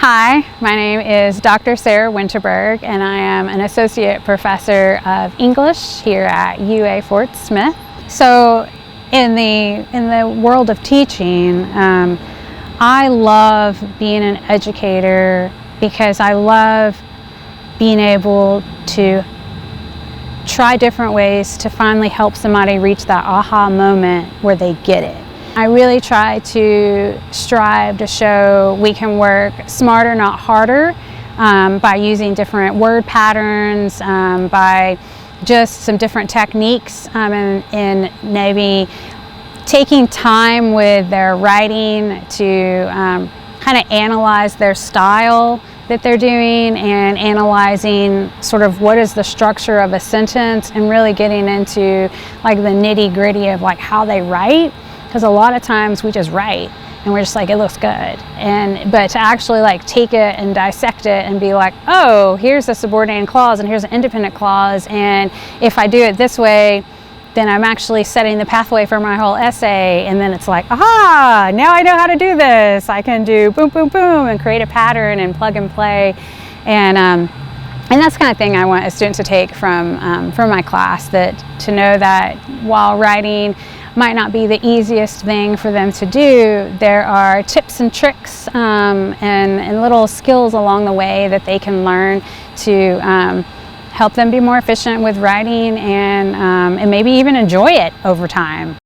Hi, my name is Dr. Sarah Winterberg, and I am an Associate Professor of English here at UA Fort Smith. So in the world of teaching, I love being an educator because I love being able to try different ways to finally help somebody reach that aha moment where they get it. I really try to strive to show we can work smarter, not harder, by using different word patterns, by just some different techniques, and maybe taking time with their writing to kind of analyze their style that they're doing and analyzing sort of what is the structure of a sentence and really getting into like the nitty-gritty of like how they write. Because a lot of times we just write and we're just like, it looks good. But to actually like take it and dissect it and be like, oh, here's a subordinating clause and here's an independent clause. And if I do it this way, then I'm actually setting the pathway for my whole essay. And then it's like, aha, now I know how to do this. I can do boom, boom, boom and create a pattern and plug and play. And that's the kind of thing I want a student to take from my class, that to know that while writing might not be the easiest thing for them to do, there are tips and tricks and little skills along the way that they can learn to help them be more efficient with writing and maybe even enjoy it over time.